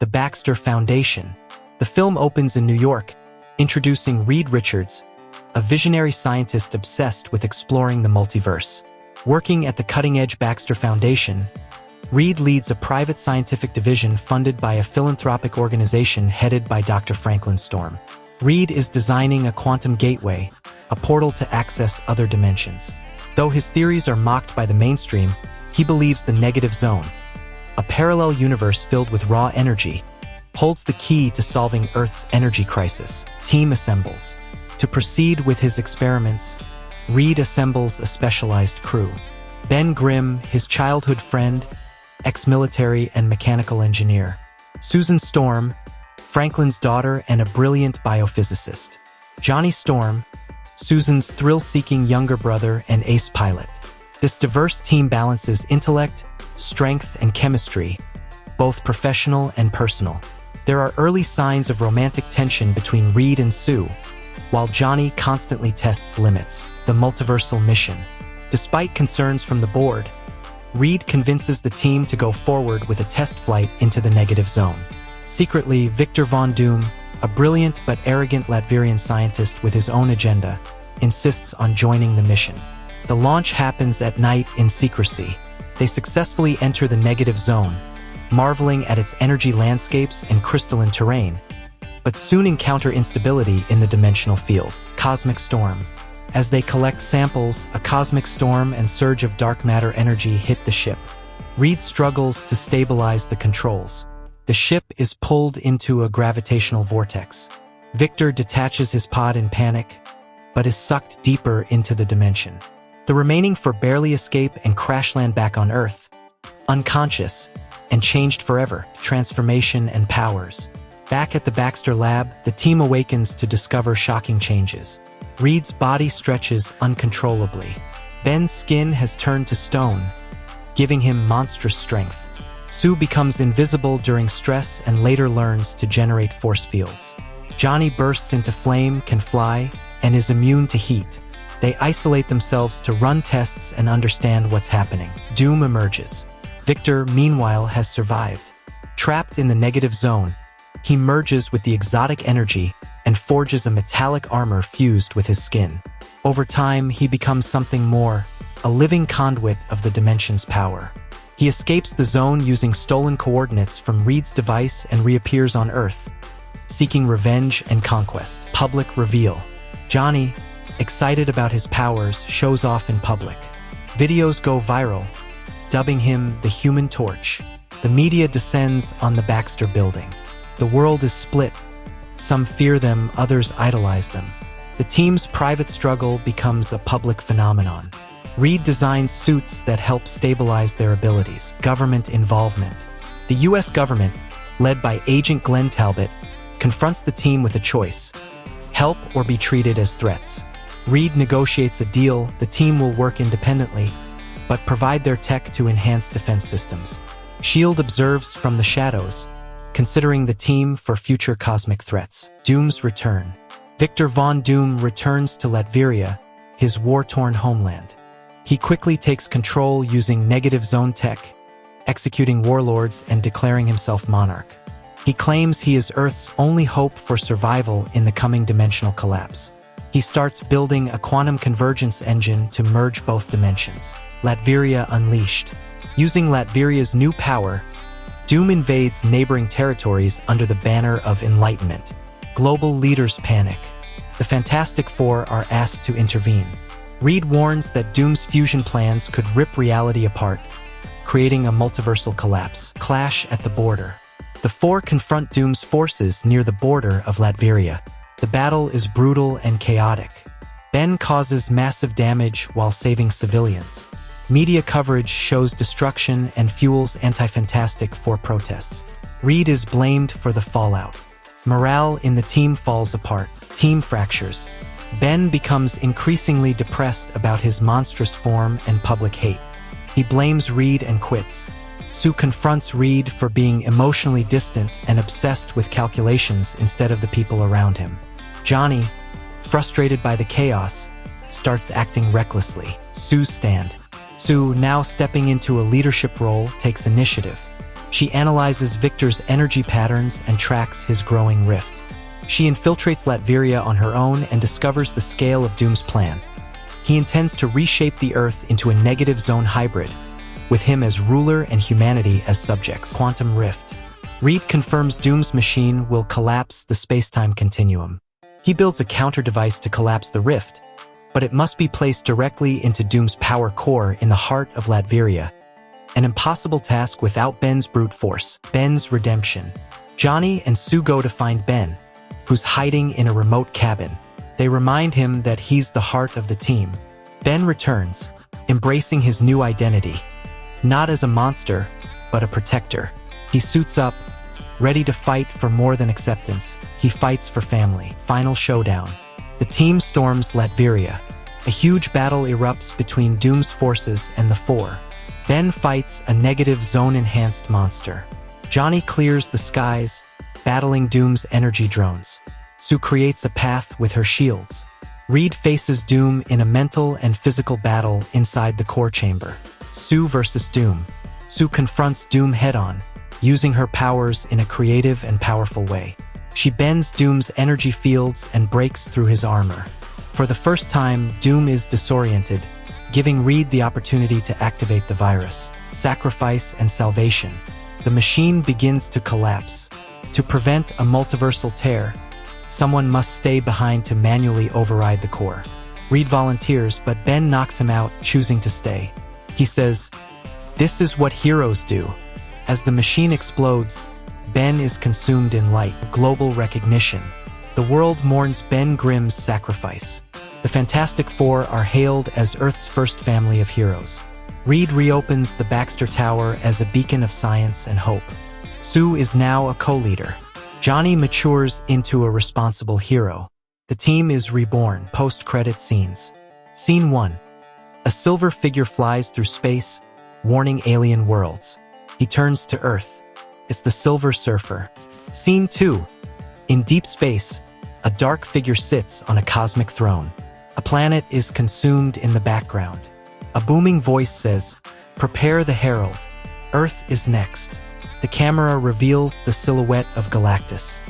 the Baxter Foundation. The film opens in New York, introducing Reed Richards, a visionary scientist obsessed with exploring the multiverse. Working at the cutting-edge Baxter Foundation, Reed leads a private scientific division funded by a philanthropic organization headed by Dr. Franklin Storm. Reed is designing a quantum gateway, a portal to access other dimensions. Though his theories are mocked by the mainstream, he believes the negative zone, a parallel universe filled with raw energy, holds the key to solving Earth's energy crisis. Team assembles. To proceed with his experiments, Reed assembles a specialized crew. Ben Grimm, his childhood friend, ex-military and mechanical engineer. Susan Storm, Franklin's daughter and a brilliant biophysicist. Johnny Storm, Susan's thrill-seeking younger brother and ace pilot. This diverse team balances intellect, strength, and chemistry, both professional and personal. There are early signs of romantic tension between Reed and Sue, while Johnny constantly tests limits. The multiversal mission. Despite concerns from the board, Reed convinces the team to go forward with a test flight into the negative zone. Secretly, Victor Von Doom, a brilliant but arrogant Latvierian scientist with his own agenda, insists on joining the mission. The launch happens at night in secrecy. They successfully enter the negative zone, marveling at its energy landscapes and crystalline terrain, but soon encounter instability in the dimensional field. Cosmic storm. As they collect samples, a cosmic storm and surge of dark matter energy hit the ship. Reed struggles to stabilize the controls. The ship is pulled into a gravitational vortex. Victor detaches his pod in panic, but is sucked deeper into the dimension. The remaining four barely escape and crash land back on Earth, unconscious and changed forever. Transformation and powers. Back at the Baxter lab, the team awakens to discover shocking changes. Reed's body stretches uncontrollably. Ben's skin has turned to stone, giving him monstrous strength. Sue becomes invisible during stress and later learns to generate force fields. Johnny bursts into flame, can fly, and is immune to heat. They isolate themselves to run tests and understand what's happening. Doom emerges. Victor, meanwhile, has survived. Trapped in the negative zone, he merges with the exotic energy and forges a metallic armor fused with his skin. Over time, he becomes something more, a living conduit of the dimension's power. He escapes the zone using stolen coordinates from Reed's device and reappears on Earth, seeking revenge and conquest. Public reveal. Johnny, excited about his powers, shows off in public. Videos go viral, dubbing him the Human Torch. The media descends on the Baxter building. The world is split. Some fear them, others idolize them. The team's private struggle becomes a public phenomenon. Reed designs suits that help stabilize their abilities. Government involvement. The U.S. government, led by Agent Glenn Talbot, confronts the team with a choice: help or be treated as threats. Reed negotiates a deal. The team will work independently, but provide their tech to enhance defense systems. S.H.I.E.L.D. observes from the shadows, considering the team for future cosmic threats. Doom's return. Victor Von Doom returns to Latveria, his war-torn homeland. He quickly takes control using negative zone tech, executing warlords and declaring himself monarch. He claims he is Earth's only hope for survival in the coming dimensional collapse. He starts building a quantum convergence engine to merge both dimensions. Latveria unleashed. Using Latveria's new power, Doom invades neighboring territories under the banner of enlightenment. Global leaders panic. The Fantastic Four are asked to intervene. Reed warns that Doom's fusion plans could rip reality apart, creating a multiversal collapse. Clash at the border. The four confront Doom's forces near the border of Latveria. The battle is brutal and chaotic. Ben causes massive damage while saving civilians. Media coverage shows destruction and fuels anti-Fantastic Four protests. Reed is blamed for the fallout. Morale in the team falls apart. Team fractures. Ben becomes increasingly depressed about his monstrous form and public hate. He blames Reed and quits. Sue confronts Reed for being emotionally distant and obsessed with calculations instead of the people around him. Johnny, frustrated by the chaos, starts acting recklessly. Sue's stand. Sue, now stepping into a leadership role, takes initiative. She analyzes Victor's energy patterns and tracks his growing rift. She infiltrates Latveria on her own and discovers the scale of Doom's plan. He intends to reshape the Earth into a negative zone hybrid, with him as ruler and humanity as subjects. Quantum Rift. Reed confirms Doom's machine will collapse the space-time continuum. He builds a counter-device to collapse the rift, but it must be placed directly into Doom's power core in the heart of Latveria. An impossible task without Ben's brute force. Ben's redemption. Johnny and Sue go to find Ben, who's hiding in a remote cabin. They remind him that he's the heart of the team. Ben returns, embracing his new identity. Not as a monster, but a protector. He suits up, ready to fight for more than acceptance. He fights for family. Final showdown. The team storms Latveria. A huge battle erupts between Doom's forces and the Four. Ben fights a negative zone-enhanced monster. Johnny clears the skies, battling Doom's energy drones. Sue creates a path with her shields. Reed faces Doom in a mental and physical battle inside the core chamber. Sue versus Doom. Sue confronts Doom head-on, using her powers in a creative and powerful way. She bends Doom's energy fields and breaks through his armor. For the first time, Doom is disoriented, giving Reed the opportunity to activate the virus. Sacrifice and salvation. The machine begins to collapse. To prevent a multiversal tear, someone must stay behind to manually override the core. Reed volunteers, but Ben knocks him out, choosing to stay. He says, "This is what heroes do." As the machine explodes, Ben is consumed in light. Global recognition. The world mourns Ben Grimm's sacrifice. The Fantastic Four are hailed as Earth's first family of heroes. Reed reopens the Baxter Tower as a beacon of science and hope. Sue is now a co-leader. Johnny matures into a responsible hero. The team is reborn. Post-credit scenes. Scene 1. A silver figure flies through space, warning alien worlds. He turns to Earth. It's the Silver Surfer. Scene 2. In deep space, a dark figure sits on a cosmic throne. A planet is consumed in the background. A booming voice says, "Prepare the herald. Earth is next." The camera reveals the silhouette of Galactus.